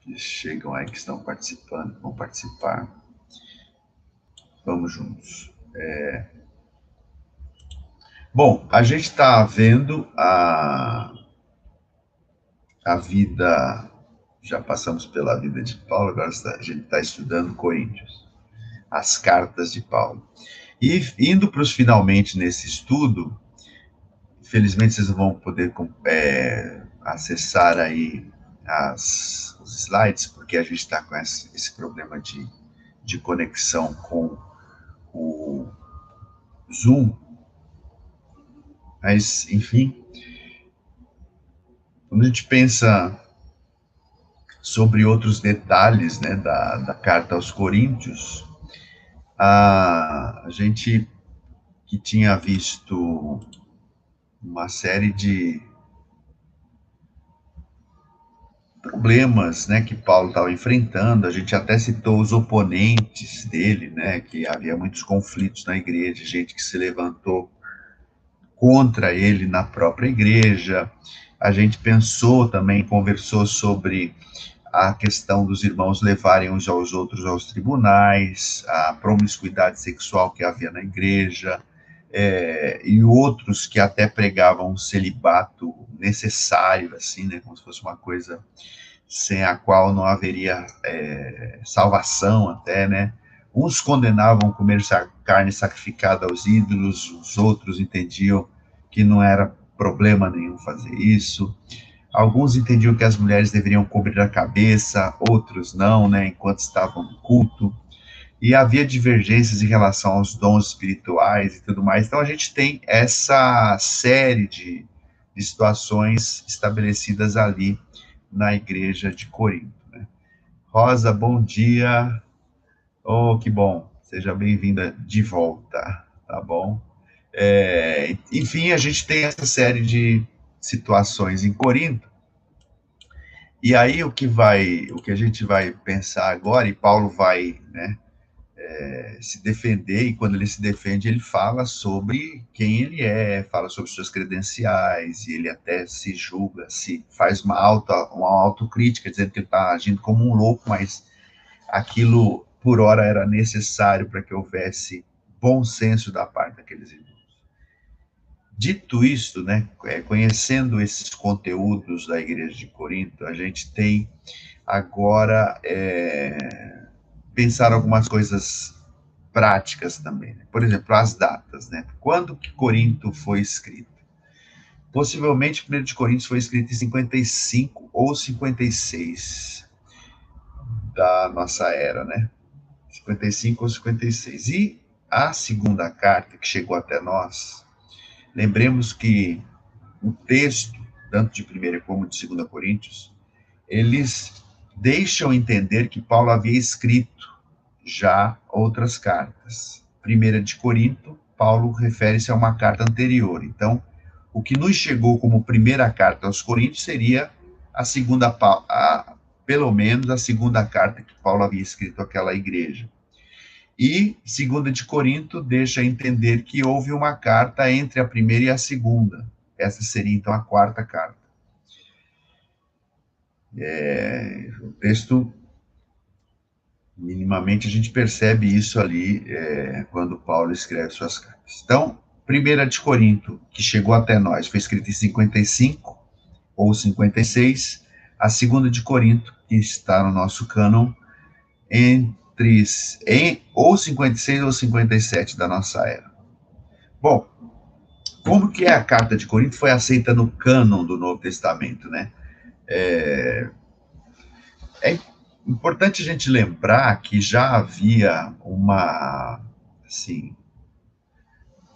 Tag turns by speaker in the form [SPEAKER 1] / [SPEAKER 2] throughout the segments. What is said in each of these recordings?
[SPEAKER 1] que chegam aí, que estão participando, vão participar. Vamos juntos. Bom, a gente está vendo a vida, já passamos pela vida de Paulo, agora a gente está estudando Coríntios, as cartas de Paulo. E indo para os finalmente nesse estudo, infelizmente vocês não vão poder acessar aí os slides, porque a gente está com esse problema de conexão com o Zoom, mas, enfim, quando a gente pensa sobre outros detalhes, né, da carta aos Coríntios, a gente que tinha visto uma série de problemas, né, que Paulo estava enfrentando, a gente até citou os oponentes dele, né, que havia muitos conflitos na igreja, gente que se levantou contra ele na própria igreja. A gente pensou também, conversou sobre a questão dos irmãos levarem uns aos outros aos tribunais, a promiscuidade sexual que havia na igreja, e outros que até pregavam um celibato necessário, assim, né, como se fosse uma coisa sem a qual não haveria salvação até, né? Uns condenavam comer carne sacrificada aos ídolos, os outros entendiam que não era problema nenhum fazer isso. Alguns entendiam que as mulheres deveriam cobrir a cabeça, outros não, né, enquanto estavam no culto. E havia divergências em relação aos dons espirituais e tudo mais. Então a gente tem essa série de situações estabelecidas ali na igreja de Corinto, né? Rosa, bom dia. Oh, que bom. Seja bem-vinda de volta, tá bom? Enfim, a gente tem essa série de situações em Corinto. E aí o que a gente vai pensar agora, e Paulo vai, né, se defender, e quando ele se defende, ele fala sobre quem ele é, fala sobre suas credenciais, e ele até se julga, se faz uma autocrítica, dizendo que ele está agindo como um louco, mas aquilo, por hora, era necessário para que houvesse bom senso da parte daqueles irmãos. Dito isto, né, conhecendo esses conteúdos da igreja de Corinto, a gente tem agora pensar algumas coisas práticas também, né? Por exemplo, as datas, né? Quando que Corinto foi escrito? Possivelmente, 1 de Coríntios foi escrito em 55 ou 56 da nossa era, né? 55 ou 56. E a segunda carta que chegou até nós, lembremos que o texto, tanto de 1 como de 2 Coríntios, eles deixam entender que Paulo havia escrito já outras cartas. Primeira de Corinto, Paulo refere-se a uma carta anterior. Então, o que nos chegou como primeira carta aos Coríntios seria a segunda, pelo menos a segunda carta que Paulo havia escrito àquela igreja. E segunda de Corinto deixa entender que houve uma carta entre a primeira e a segunda. Essa seria então a quarta carta. O texto, minimamente, a gente percebe isso ali quando Paulo escreve suas cartas. Então, primeira de Corinto, que chegou até nós, foi escrita em 55 ou 56. A segunda de Corinto, que está no nosso cânon, ou 56 ou 57 da nossa era. Bom, como que a carta de Corinto foi aceita no cânon do Novo Testamento, né? É importante a gente lembrar que já havia uma, assim,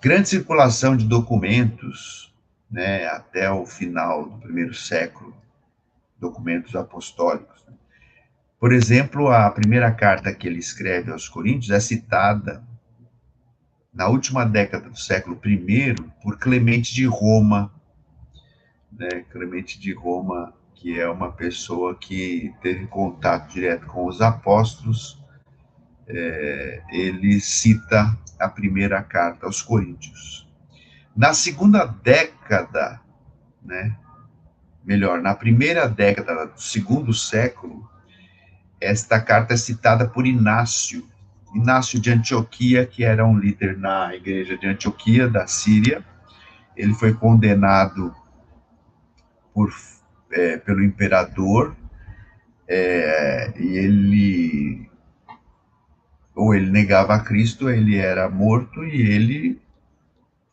[SPEAKER 1] grande circulação de documentos, né, até o final do primeiro século, documentos apostólicos. Por exemplo, a primeira carta que ele escreve aos Coríntios é citada na última década do século I por Clemente de Roma, né? Clemente de Roma, que é uma pessoa que teve contato direto com os apóstolos, ele cita a primeira carta aos Coríntios. Na segunda década, né, melhor, na primeira década do segundo século, esta carta é citada por Inácio de Antioquia, que era um líder na igreja de Antioquia, da Síria. Ele foi condenado por, pelo imperador, e ele, ou ele negava a Cristo, ele era morto, e ele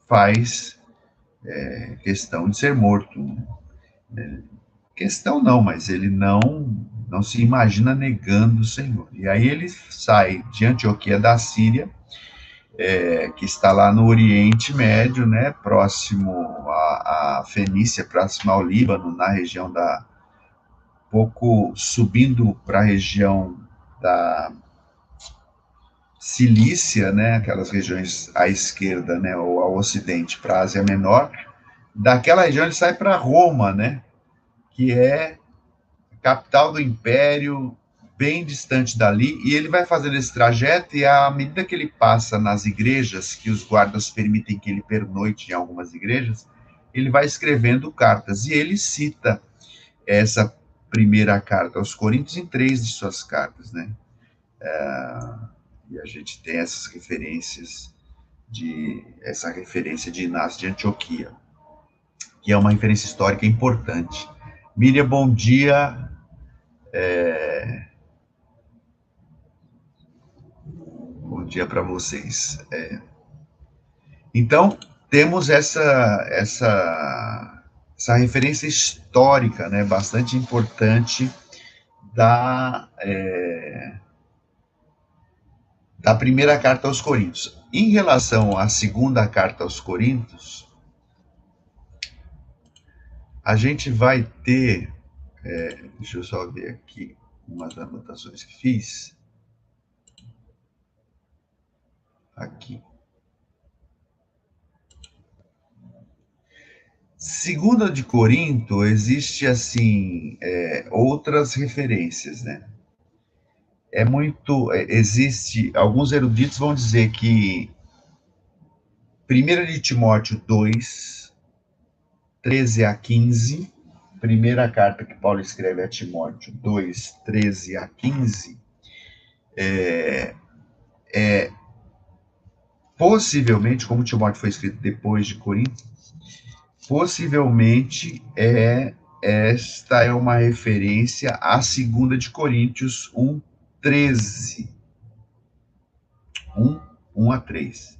[SPEAKER 1] faz questão de ser morto. Questão não, mas ele não se imagina negando o Senhor. E aí ele sai de Antioquia da Síria, que está lá no Oriente Médio, né, próximo à Fenícia, próximo ao Líbano, na região da, pouco subindo para a região da Cilícia, né, aquelas regiões à esquerda, né, ou ao ocidente, para a Ásia Menor. Daquela região ele sai para Roma, né, que é capital do império, bem distante dali, e ele vai fazendo esse trajeto, e à medida que ele passa nas igrejas, que os guardas permitem que ele pernoite em algumas igrejas, ele vai escrevendo cartas, e ele cita essa primeira carta aos Coríntios em 3 de suas cartas, né? E a gente tem essas referências essa referência de Inácio de Antioquia, que é uma referência histórica importante. Miriam, bom dia. Bom dia para vocês. Então, temos essa referência histórica, né, bastante importante da primeira carta aos Coríntios. Em relação à segunda carta aos Coríntios, a gente vai ter, deixa eu só ver aqui umas anotações que fiz. Aqui. Segunda de Corinto, existe, assim, outras referências, né? Existe, alguns eruditos vão dizer que 1 de Timóteo 2, 13 a 15, primeira carta que Paulo escreve a Timóteo 2, 13 a 15, possivelmente, como Timóteo foi escrito depois de Corinto, possivelmente esta é uma referência à 2 de Coríntios 1, 13. 1 a 3.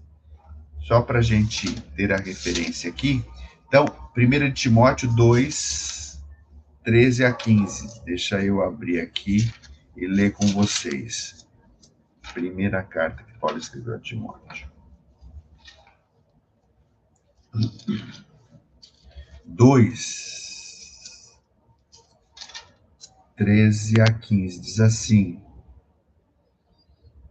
[SPEAKER 1] Só para a gente ter a referência aqui. Então, 1 de Timóteo 2, 13 a 15. Deixa eu abrir aqui e ler com vocês. Primeira carta que Paulo escreveu a Timóteo. 2, 13 a 15. Diz assim: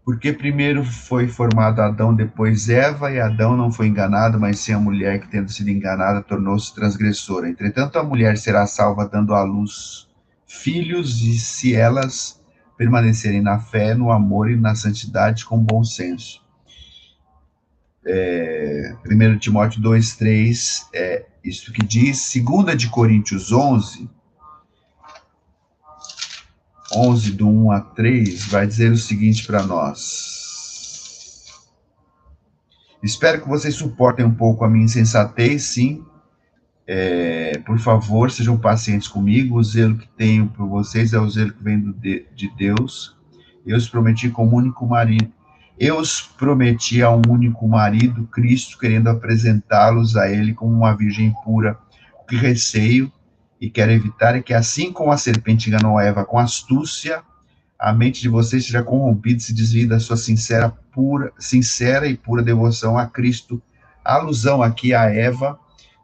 [SPEAKER 1] porque primeiro foi formado Adão, depois Eva, e Adão não foi enganado, mas sim a mulher que, tendo sido enganada, tornou-se transgressora. Entretanto, a mulher será salva dando à luz filhos, e se elas permanecerem na fé, no amor e na santidade com bom senso. 1 Timóteo 2, 3, isso que diz. 2 de Coríntios 11, do 1 a 3, vai dizer o seguinte para nós: espero que vocês suportem um pouco a minha insensatez, sim. Por favor, sejam pacientes comigo. O zelo que tenho por vocês é o zelo que vem de Deus. Eu os prometi como único marido. Eu os prometi a um único marido, Cristo, querendo apresentá-los a Ele como uma virgem pura. O que receio e quero evitar é que, assim como a serpente enganou Eva com astúcia, a mente de vocês seja corrompida e se desvie da sua sincera e pura devoção a Cristo. A alusão aqui a Eva,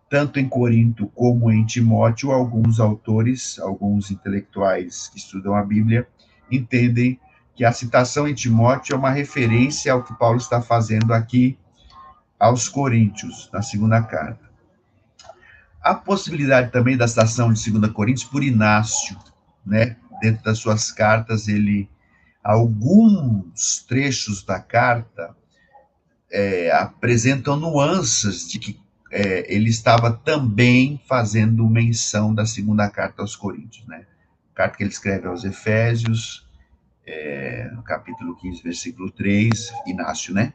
[SPEAKER 1] tanto em Corinto como em Timóteo, alguns autores, alguns intelectuais que estudam a Bíblia, entendem que a citação em Timóteo é uma referência ao que Paulo está fazendo aqui aos Coríntios, na segunda carta. Há possibilidade também da citação de 2 Coríntios por Inácio, né? Dentro das suas cartas, alguns trechos da carta apresentam nuances de que ele estava também fazendo menção da segunda carta aos Coríntios, né? Carta que ele escreve aos Efésios, no capítulo 15, versículo 3, Inácio, né?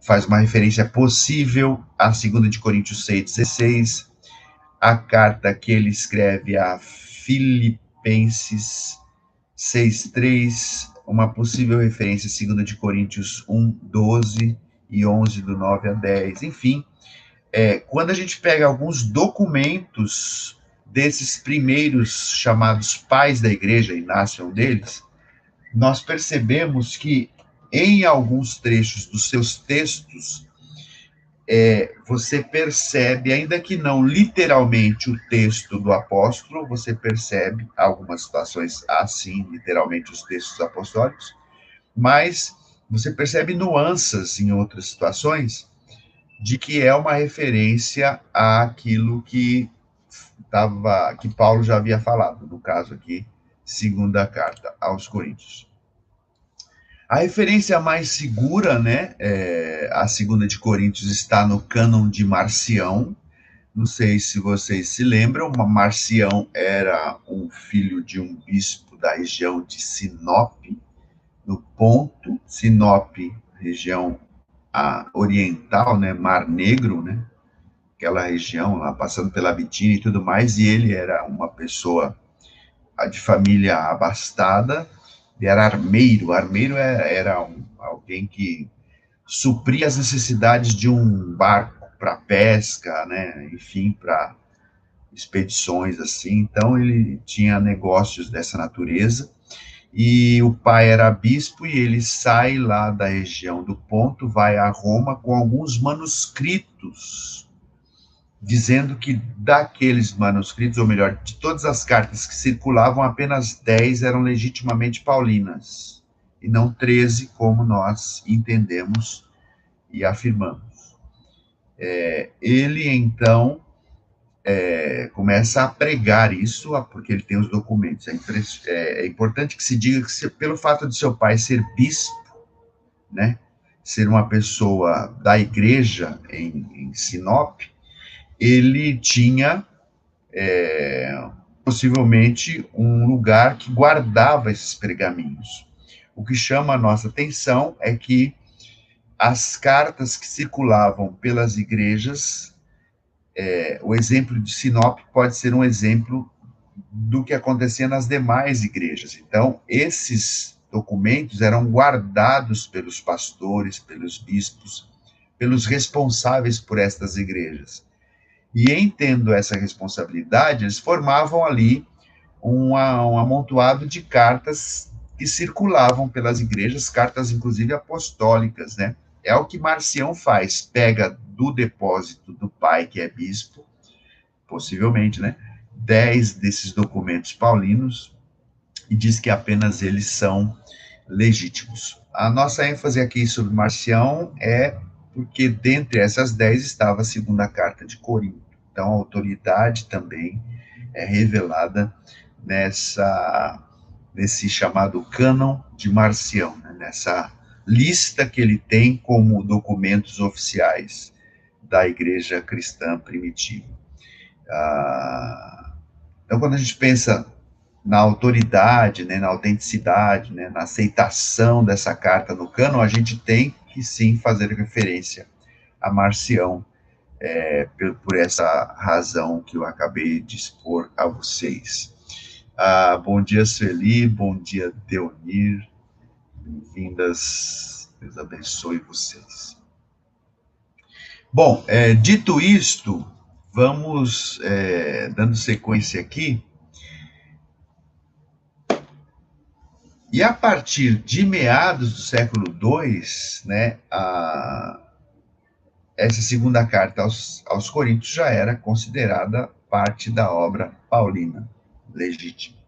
[SPEAKER 1] Faz uma referência possível a 2 de Coríntios 6,16, a carta que ele escreve a Filipenses 6,3, uma possível referência a 2 de Coríntios 1,12 e 11, do 9 a 10, enfim. Quando a gente pega alguns documentos desses primeiros chamados pais da igreja, Inácio é um deles, nós percebemos que em alguns trechos dos seus textos, você percebe, ainda que não literalmente o texto do apóstolo, você percebe algumas situações assim, literalmente os textos apostólicos, mas você percebe nuances em outras situações de que é uma referência àquilo que Paulo já havia falado, no caso aqui, segunda carta aos Coríntios. A referência mais segura, né, a segunda de Coríntios está no cânon de Marcião. Não sei se vocês se lembram, Marcião era um filho de um bispo da região de Sinop, no Ponto. Sinop, região oriental, né, Mar Negro, né, aquela região lá, passando pela Bitínia e tudo mais, e ele era uma pessoa de família abastada, e era armeiro. Armeiro era alguém que supria as necessidades de um barco para pesca, né, enfim, para expedições assim. Então ele tinha negócios dessa natureza, e o pai era bispo, e ele sai lá da região do Ponto, vai a Roma com alguns manuscritos, dizendo que daqueles manuscritos, ou melhor, de todas as cartas que circulavam, apenas 10 eram legitimamente paulinas, e não 13, como nós entendemos e afirmamos. Ele, então, começa a pregar isso, porque ele tem os documentos. É importante que se diga que, pelo fato de seu pai ser bispo, né, ser uma pessoa da igreja em Sinop, ele tinha possivelmente um lugar que guardava esses pergaminhos. O que chama a nossa atenção é que as cartas que circulavam pelas igrejas, o exemplo de Sinop pode ser um exemplo do que acontecia nas demais igrejas. Então, esses documentos eram guardados pelos pastores, pelos bispos, pelos responsáveis por estas igrejas. E em tendo essa responsabilidade, eles formavam ali um amontoado de cartas que circulavam pelas igrejas, cartas inclusive apostólicas, né? É o que Marcião faz, pega do depósito do pai, que é bispo, possivelmente, né, 10 desses documentos paulinos, e diz que apenas eles são legítimos. A nossa ênfase aqui sobre Marcião é porque dentre essas 10 estava a segunda carta de Corinto. Então a autoridade também é revelada nesse chamado cânon de Marcião, né, nessa lista que ele tem como documentos oficiais da igreja cristã primitiva. Então, quando a gente pensa na autoridade, né, na autenticidade, né, na aceitação dessa carta no cânon, a gente tem que sim fazer referência a Marcião, por essa razão que eu acabei de expor a vocês. Bom dia, Sueli, bom dia, Deonir, bem-vindas, Deus abençoe vocês. Bom, dito isto, vamos dando sequência aqui. E a partir de meados do século II, né, essa segunda carta aos Coríntios já era considerada parte da obra paulina, legítima.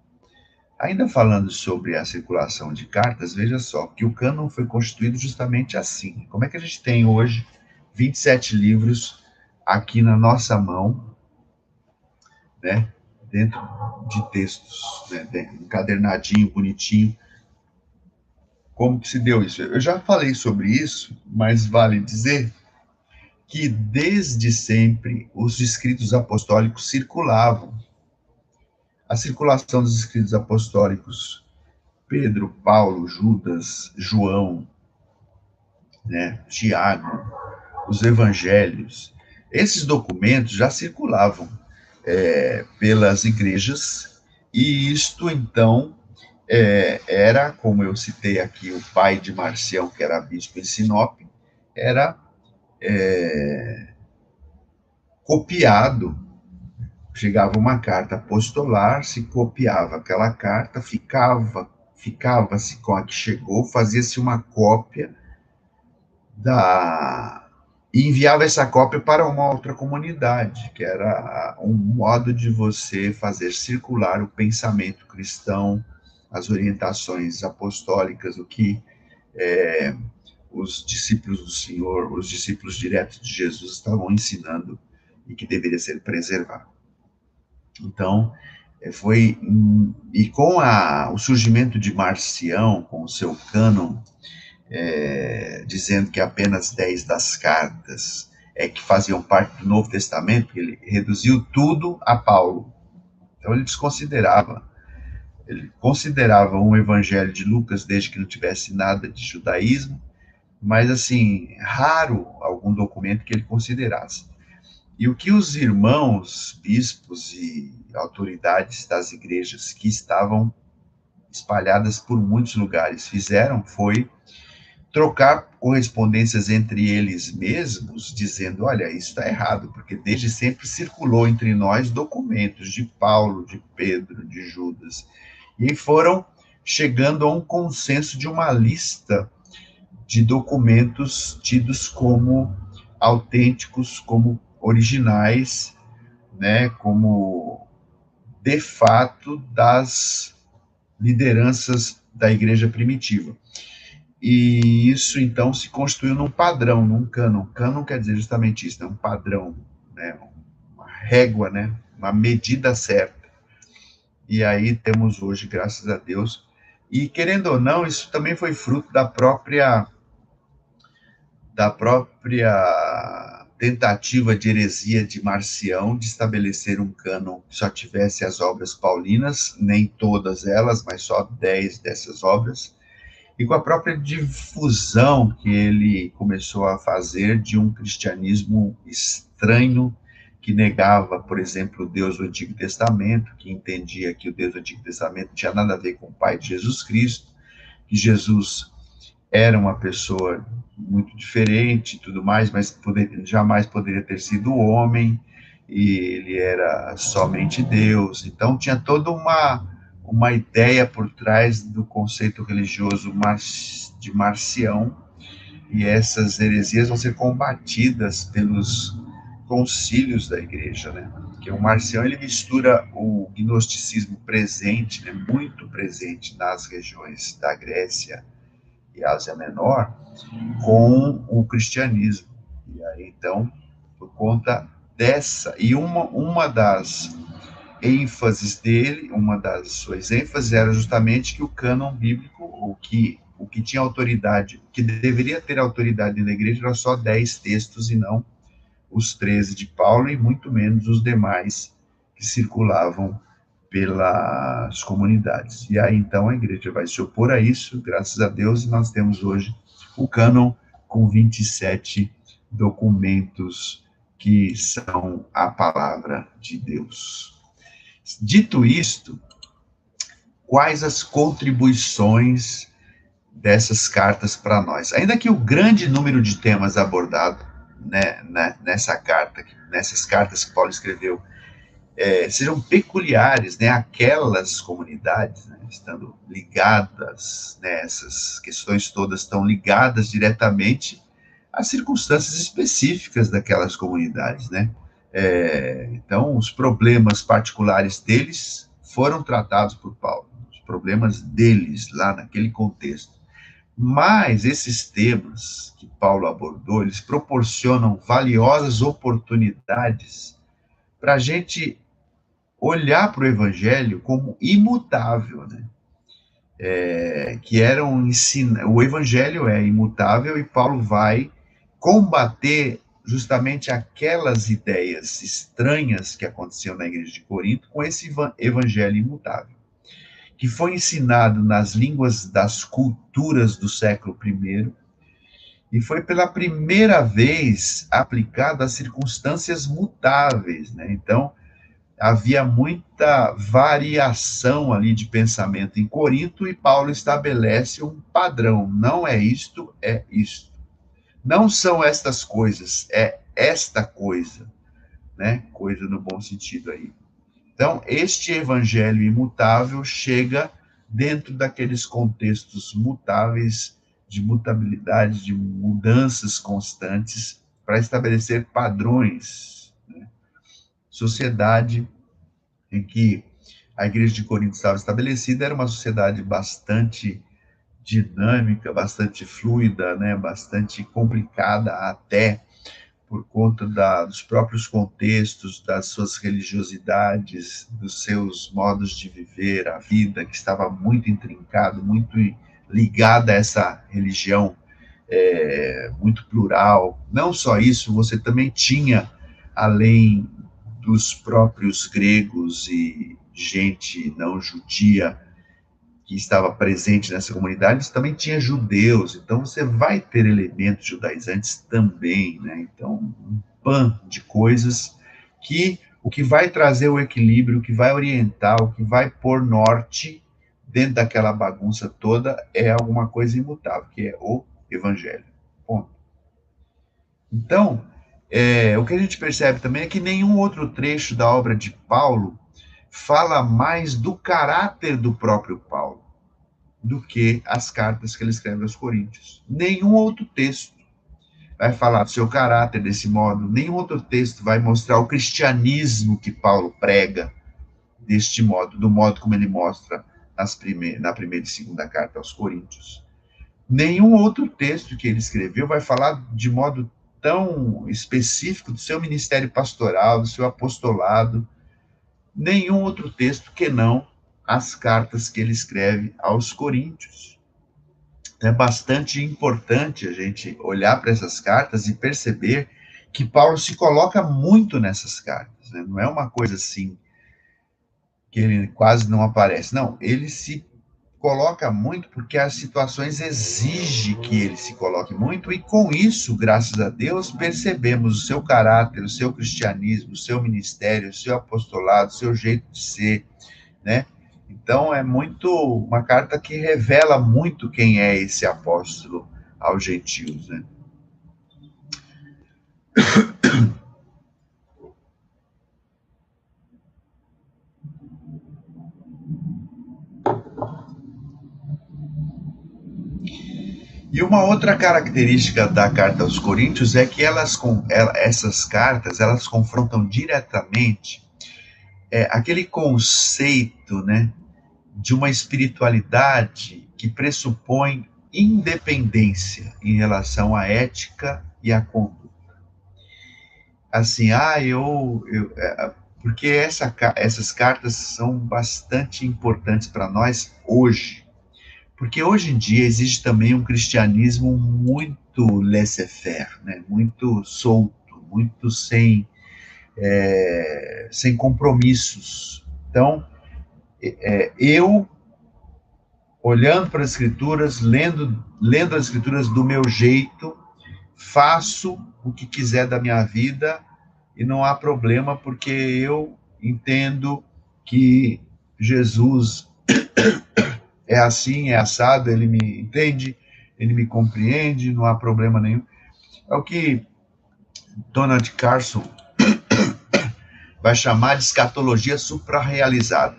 [SPEAKER 1] Ainda falando sobre a circulação de cartas, veja só, que o cânon foi constituído justamente assim. Como é que a gente tem hoje 27 livros aqui na nossa mão, né, dentro de textos, né, encadernadinho, bonitinho? Como que se deu isso? Eu já falei sobre isso, mas vale dizer que desde sempre os escritos apostólicos circulavam. A circulação dos escritos apostólicos, Pedro, Paulo, Judas, João, né, Tiago, os evangelhos, esses documentos já circulavam pelas igrejas, e isto, então, era, como eu citei aqui, o pai de Marcião, que era bispo em Sinop, era copiado. Chegava uma carta apostolar, se copiava aquela carta, ficava-se com a que chegou, fazia-se uma cópia da e enviava essa cópia para uma outra comunidade, que era um modo de você fazer circular o pensamento cristão, as orientações apostólicas, o que os discípulos do Senhor, os discípulos diretos de Jesus estavam ensinando e que deveria ser preservado. Então, e com o surgimento de Marcião, com o seu cânon, dizendo que apenas 10 das cartas que faziam parte do Novo Testamento, ele reduziu tudo a Paulo. Então ele considerava um evangelho de Lucas, desde que não tivesse nada de judaísmo, mas assim, raro algum documento que ele considerasse. E o que os irmãos, bispos e autoridades das igrejas que estavam espalhadas por muitos lugares fizeram foi trocar correspondências entre eles mesmos, dizendo, olha, isso está errado, porque desde sempre circulou entre nós documentos de Paulo, de Pedro, de Judas, e foram chegando a um consenso de uma lista de documentos tidos como autênticos, como originais, né, como de fato das lideranças da igreja primitiva. E isso, então, se construiu num padrão, num cânon. Cânon quer dizer justamente isso, né? Um padrão, né? Uma régua, né? Uma medida certa. E aí temos hoje, graças a Deus. E, querendo ou não, isso também foi fruto da própria tentativa de heresia de Marcião de estabelecer um cânon que só tivesse as obras paulinas, nem todas elas, mas só 10 dessas obras, e com a própria difusão que ele começou a fazer de um cristianismo estranho, que negava, por exemplo, o Deus do Antigo Testamento, que entendia que o Deus do Antigo Testamento não tinha nada a ver com o Pai de Jesus Cristo, que Jesus era uma pessoa muito diferente e tudo mais, mas jamais poderia ter sido homem, e ele era somente Deus. Então tinha toda uma ideia por trás do conceito religioso de Marcião, e essas heresias vão ser combatidas pelos concílios da igreja, né? Porque o Marcião, ele mistura o gnosticismo presente, né, muito presente nas regiões da Grécia e Ásia Menor, com o cristianismo. E aí, então, por conta dessa, e uma das ênfases dele, uma das suas ênfases era justamente que o cânon bíblico, o que tinha autoridade, o que deveria ter autoridade na igreja, era só 10 textos e não os 13 de Paulo, e muito menos os demais que circulavam pelas comunidades. E aí, então, a igreja vai se opor a isso, graças a Deus, e nós temos hoje o cânon com 27 documentos que são a palavra de Deus. Dito isto, quais as contribuições dessas cartas para nós? Ainda que o grande número de temas abordados, né, nessas cartas que Paulo escreveu, sejam peculiares, né, aquelas comunidades, né, estando ligadas, né, essas questões todas estão ligadas diretamente às circunstâncias específicas daquelas comunidades, né? Então, os problemas particulares deles foram tratados por Paulo, os problemas deles lá naquele contexto. Mas esses temas que Paulo abordou, eles proporcionam valiosas oportunidades para a gente olhar para o Evangelho como imutável, né? Que era o Evangelho é imutável, e Paulo vai combater justamente aquelas ideias estranhas que aconteciam na igreja de Corinto com esse evangelho imutável, que foi ensinado nas línguas das culturas do século I e foi pela primeira vez aplicado às circunstâncias mutáveis, né? Então, havia muita variação ali de pensamento em Corinto e Paulo estabelece um padrão. Não é isto, é isto. Não são estas coisas, é esta coisa, né? Coisa no bom sentido aí. Então, este evangelho imutável chega dentro daqueles contextos mutáveis, de mutabilidade, de mudanças constantes, para estabelecer padrões, né? Sociedade em que a igreja de Corinto estava estabelecida era uma sociedade bastante dinâmica, bastante fluida, né? Bastante complicada até, por conta dos próprios contextos, das suas religiosidades, dos seus modos de viver a vida, que estava muito intrincado, muito ligada a essa religião muito plural. Não só isso, você também tinha, além dos próprios gregos e gente não judia que estava presente nessa comunidade, também tinha judeus, então você vai ter elementos judaizantes também, né? Então, um pan de coisas que o que vai trazer o equilíbrio, o que vai orientar, o que vai pôr norte dentro daquela bagunça toda é alguma coisa imutável, que é o evangelho. Ponto. Então, o que a gente percebe também é que nenhum outro trecho da obra de Paulo fala mais do caráter do próprio Paulo do que as cartas que ele escreve aos Coríntios. Nenhum outro texto vai falar do seu caráter desse modo, nenhum outro texto vai mostrar o cristianismo que Paulo prega deste modo, do modo como ele mostra na primeira e segunda carta aos Coríntios. Nenhum outro texto que ele escreveu vai falar de modo tão específico do seu ministério pastoral, do seu apostolado, nenhum outro texto que não as cartas que ele escreve aos Coríntios. É bastante importante a gente olhar para essas cartas e perceber que Paulo se coloca muito nessas cartas, né? Não é uma coisa assim que ele quase não aparece. Não, ele se coloca muito porque as situações exigem que ele se coloque muito, e com isso, graças a Deus, percebemos o seu caráter, o seu cristianismo, o seu ministério, o seu apostolado, o seu jeito de ser, né? Então, é muito uma carta que revela muito quem é esse apóstolo aos gentios, né? E uma outra característica da carta aos Coríntios é que essas cartas elas confrontam diretamente aquele conceito, né, de uma espiritualidade que pressupõe independência em relação à ética e à conduta. Assim, porque essas cartas são bastante importantes para nós hoje, porque hoje em dia existe também um cristianismo muito laissez-faire, né? Muito solto, muito sem compromissos. Então, eu, olhando para as escrituras, lendo as escrituras do meu jeito, faço o que quiser da minha vida e não há problema, porque eu entendo que Jesus é assim, é assado, ele me entende, ele me compreende, não há problema nenhum. É o que Donald Carson vai chamar de escatologia suprarrealizada.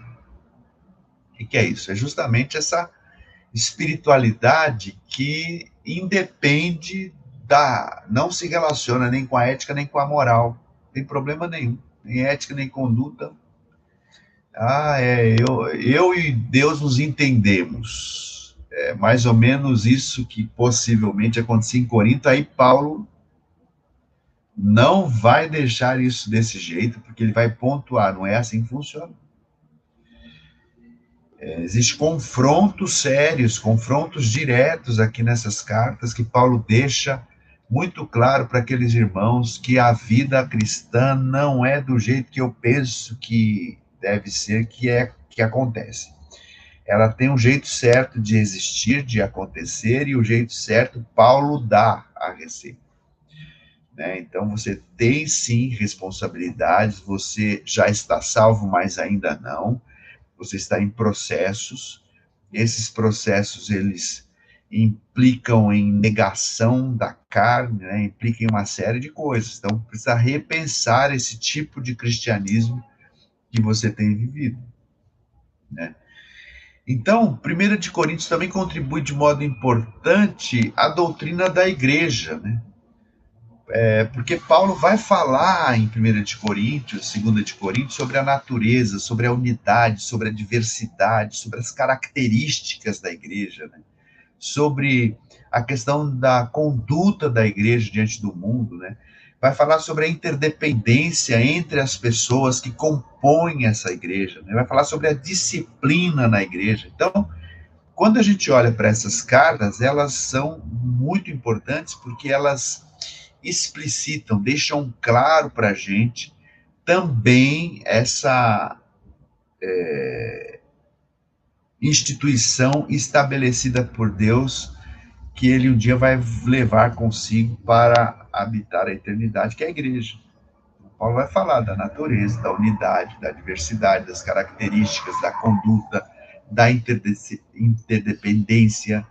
[SPEAKER 1] O que é isso? É justamente essa espiritualidade que independe não se relaciona nem com a ética nem com a moral, não tem problema nenhum, nem ética nem conduta. Eu e Deus nos entendemos. É mais ou menos isso que possivelmente acontecia em Corinto. Aí Paulo não vai deixar isso desse jeito, porque ele vai pontuar, não é assim que funciona. Existem confrontos sérios, confrontos diretos aqui nessas cartas que Paulo deixa muito claro para aqueles irmãos que a vida cristã não é do jeito que eu penso que deve ser, que acontece. Ela tem um jeito certo de existir, de acontecer, e o jeito certo Paulo dá a receita. Né? Então você tem sim responsabilidades, você já está salvo, mas ainda não. Você está em processos. Esses processos eles implicam em negação da carne, né? Implicam em uma série de coisas. Então precisa repensar esse tipo de cristianismo que você tem vivido, né? Então, 1 de Coríntios também contribui de modo importante a doutrina da igreja, né? Porque Paulo vai falar em 1 de Coríntios, 2 de Coríntios, sobre a natureza, sobre a unidade, sobre a diversidade, sobre as características da igreja, né? Sobre a questão da conduta da igreja diante do mundo, né? Vai falar sobre a interdependência entre as pessoas que compõem essa igreja, né? Vai falar sobre a disciplina na igreja. Então, quando a gente olha para essas cartas, elas são muito importantes porque elas explicitam, deixam claro para a gente também essa instituição estabelecida por Deus que ele um dia vai levar consigo para habitar a eternidade, que é a igreja. Paulo vai falar da natureza, da unidade, da diversidade, das características, da conduta, da interdependência,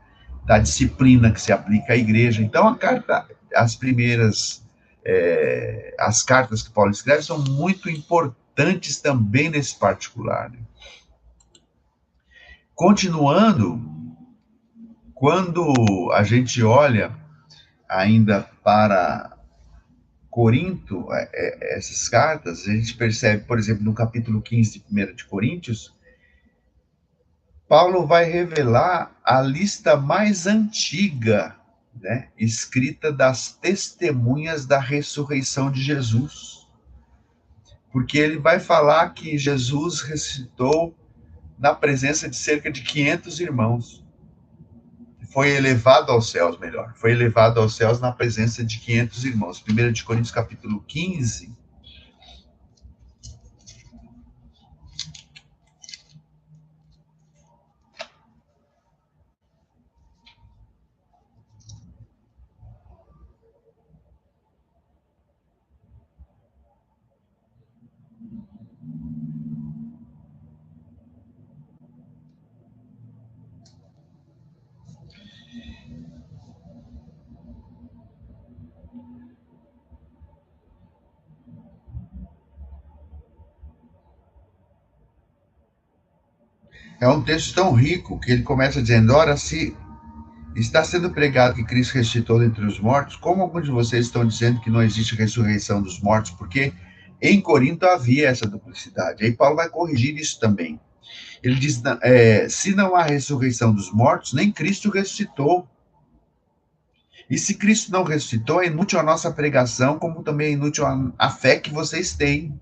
[SPEAKER 1] da disciplina que se aplica à igreja. Então, a carta, as primeiras, as cartas que Paulo escreve são muito importantes também nesse particular. Né? Continuando, quando a gente olha ainda para Corinto, essas cartas, a gente percebe, por exemplo, no capítulo 15 de 1 de Coríntios, Paulo vai revelar a lista mais antiga, né, escrita das testemunhas da ressurreição de Jesus. Porque ele vai falar que Jesus ressuscitou na presença de cerca de 500 irmãos. Foi elevado aos céus, melhor. Foi elevado aos céus na presença de 500 irmãos. 1 de Coríntios, capítulo 15, é um texto tão rico que ele começa dizendo: ora, se está sendo pregado que Cristo ressuscitou dentre os mortos, como alguns de vocês estão dizendo que não existe ressurreição dos mortos? Porque em Corinto havia essa duplicidade. Aí Paulo vai corrigir isso também. Ele diz: se não há ressurreição dos mortos, nem Cristo ressuscitou. E se Cristo não ressuscitou, é inútil a nossa pregação, como também é inútil a fé que vocês têm.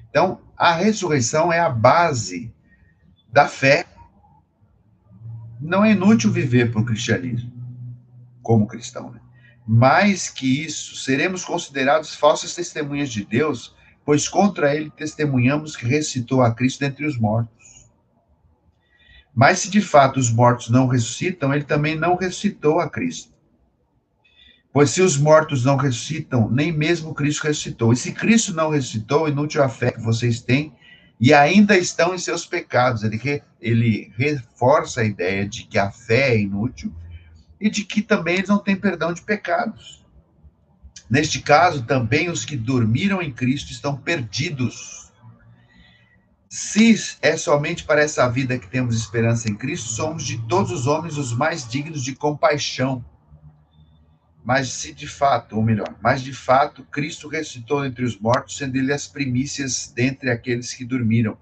[SPEAKER 1] Então, a ressurreição é a base da fé. Não é inútil viver para o cristianismo, como cristão, né? Mais que isso, seremos considerados falsas testemunhas de Deus, pois contra ele testemunhamos que ressuscitou a Cristo dentre os mortos. Mas se de fato os mortos não ressuscitam, ele também não ressuscitou a Cristo. Pois se os mortos não ressuscitam, nem mesmo Cristo ressuscitou. E se Cristo não ressuscitou, inútil a fé que vocês têm e ainda estão em seus pecados. Ele reforça a ideia de que a fé é inútil e de que também eles não têm perdão de pecados. Neste caso, também os que dormiram em Cristo estão perdidos. Se é somente para essa vida que temos esperança em Cristo, somos de todos os homens os mais dignos de compaixão. Mas se de fato, ou melhor, mas de fato, Cristo ressuscitou entre os mortos, sendo ele as primícias dentre aqueles que dormiram.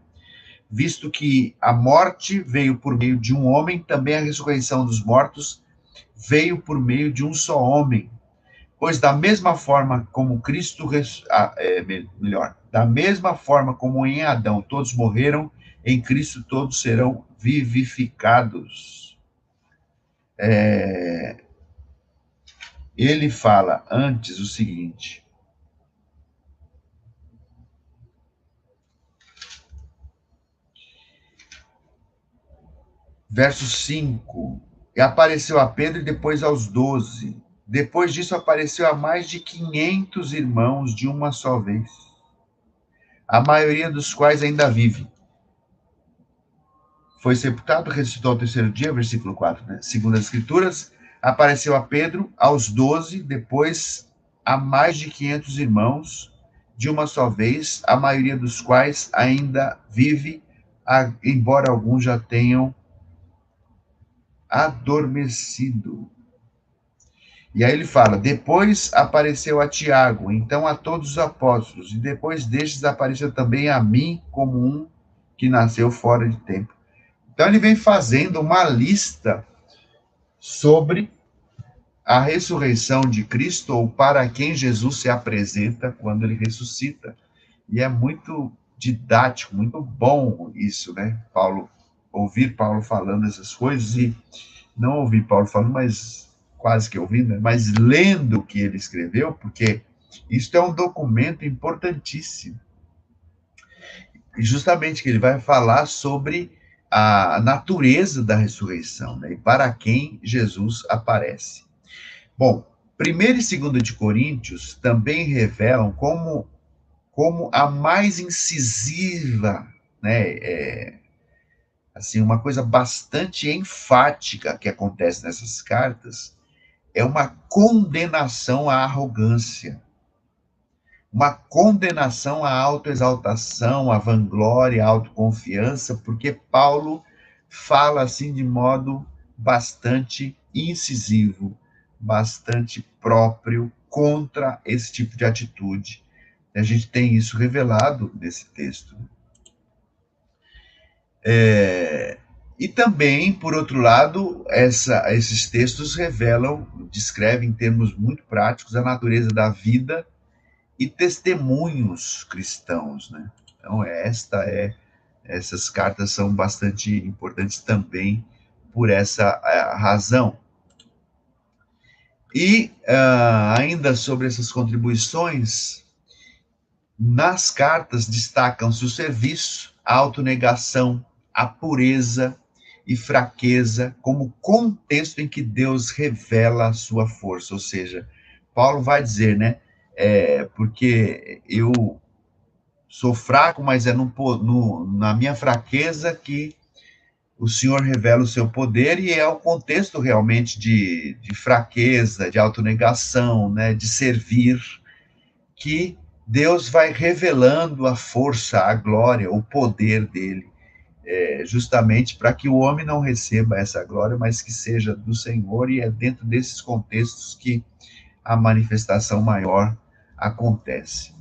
[SPEAKER 1] Visto que a morte veio por meio de um homem, também a ressurreição dos mortos veio por meio de um só homem. Pois da mesma forma como Cristo, da mesma forma como em Adão todos morreram, em Cristo todos serão vivificados. ele fala antes o seguinte, verso 5, e apareceu a Pedro e depois aos 12. Depois disso apareceu a mais de 500 irmãos de uma só vez, a maioria dos quais ainda vive. Foi sepultado, ressuscitou ao terceiro dia, versículo 4, né? Segundo as Escrituras, apareceu a Pedro aos 12, depois a mais de 500 irmãos de uma só vez, a maioria dos quais ainda vive, embora alguns já tenham adormecido. E aí ele fala, depois apareceu a Tiago, então a todos os apóstolos, e depois destes apareceu também a mim como um que nasceu fora de tempo. Então ele vem fazendo uma lista sobre a ressurreição de Cristo, ou para quem Jesus se apresenta quando ele ressuscita. E é muito didático, muito bom isso, né? Ouvir Paulo falando essas coisas, e não ouvir Paulo falando, mas quase que ouvindo, né? Mas lendo o que ele escreveu, porque isso é um documento importantíssimo. E justamente que ele vai falar sobre a natureza da ressurreição, né? E para quem Jesus aparece. Bom, 1º e 2º de Coríntios também revelam como a mais incisiva, né, assim, uma coisa bastante enfática que acontece nessas cartas é uma condenação à arrogância, uma condenação à autoexaltação, à vanglória, à autoconfiança, porque Paulo fala assim de modo bastante incisivo, bastante próprio contra esse tipo de atitude. A gente tem isso revelado nesse texto. E também, por outro lado, esses textos revelam, descrevem em termos muito práticos a natureza da vida e testemunhos cristãos, né? Então, essas cartas são bastante importantes também por essa razão. E ainda sobre essas contribuições, nas cartas destacam-se o serviço, a autonegação, a pureza e fraqueza como contexto em que Deus revela a sua força. Ou seja, Paulo vai dizer, né? Porque eu sou fraco, mas é na minha fraqueza que o Senhor revela o seu poder, e é o contexto realmente de fraqueza, de autonegação, né, de servir, que Deus vai revelando a força, a glória, o poder dele, justamente para que o homem não receba essa glória, mas que seja do Senhor, e é dentro desses contextos que a manifestação maior acontece.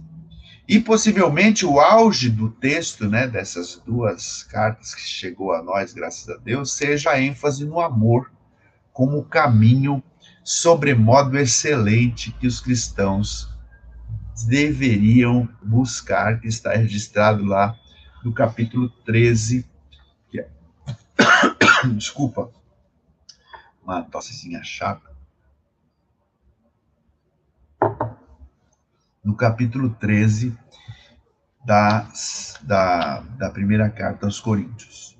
[SPEAKER 1] E possivelmente o auge do texto, né, dessas duas cartas que chegou a nós, graças a Deus, seja a ênfase no amor como caminho sobremodo excelente que os cristãos deveriam buscar, que está registrado lá no capítulo 13, que é, desculpa, uma tossezinha chata, no capítulo 13 da primeira carta aos Coríntios.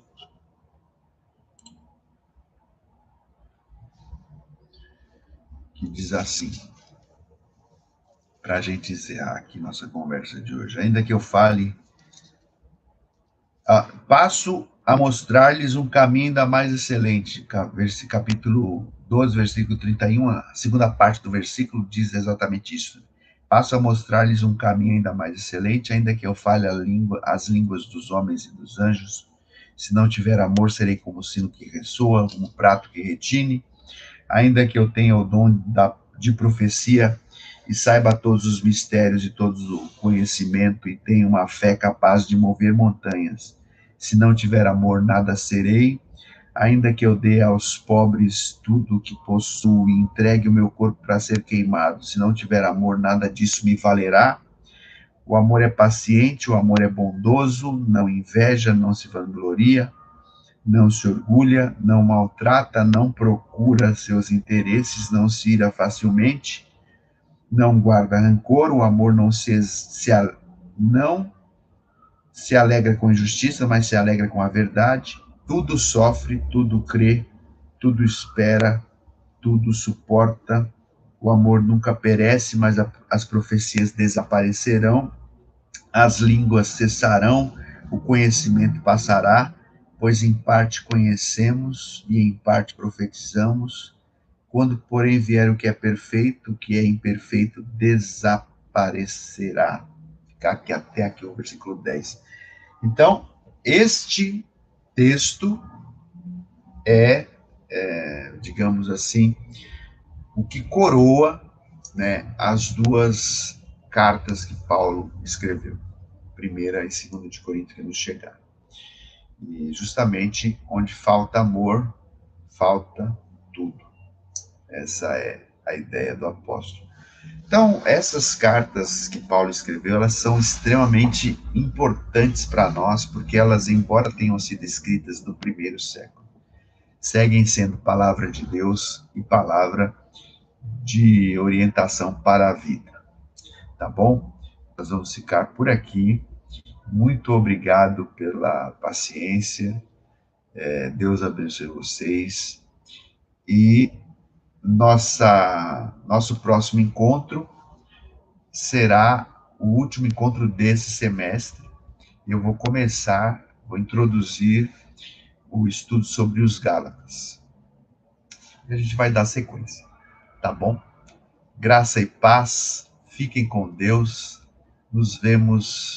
[SPEAKER 1] Que diz assim, para a gente encerrar aqui nossa conversa de hoje. Ainda que eu fale, passo a mostrar-lhes um caminho ainda mais excelente. Capítulo 12, versículo 31, a segunda parte do versículo diz exatamente isso. Passo a mostrar-lhes um caminho ainda mais excelente, ainda que eu fale as línguas dos homens e dos anjos. Se não tiver amor, serei como o sino que ressoa, como o prato que retine. Ainda que eu tenha o dom de profecia e saiba todos os mistérios e todo o conhecimento e tenha uma fé capaz de mover montanhas. Se não tiver amor, nada serei. Ainda que eu dê aos pobres tudo o que possuo e entregue o meu corpo para ser queimado, se não tiver amor, nada disso me valerá. O amor é paciente, o amor é bondoso, não inveja, não se vangloria, não se orgulha, não maltrata, não procura seus interesses, não se ira facilmente, não guarda rancor, o amor não se alegra com injustiça, mas se alegra com a verdade, tudo sofre, tudo crê, tudo espera, tudo suporta, o amor nunca perece, mas as profecias desaparecerão, as línguas cessarão, o conhecimento passará, pois em parte conhecemos e em parte profetizamos. Quando, porém, vier o que é perfeito, o que é imperfeito desaparecerá. Ficar aqui até aqui o versículo 10. Então, este texto digamos assim, o que coroa, né, as duas cartas que Paulo escreveu, primeira e segunda de Coríntios, que nos chegaram. E justamente onde falta amor, falta tudo. Essa é a ideia do apóstolo. Então, essas cartas que Paulo escreveu, elas são extremamente importantes para nós, porque elas, embora tenham sido escritas no primeiro século, seguem sendo palavra de Deus e palavra de orientação para a vida, tá bom? Nós vamos ficar por aqui. Muito obrigado pela paciência. Deus abençoe vocês. E nosso próximo encontro será o último encontro desse semestre. Eu vou introduzir o estudo sobre os Gálatas. E a gente vai dar sequência, tá bom? Graça e paz, fiquem com Deus, nos vemos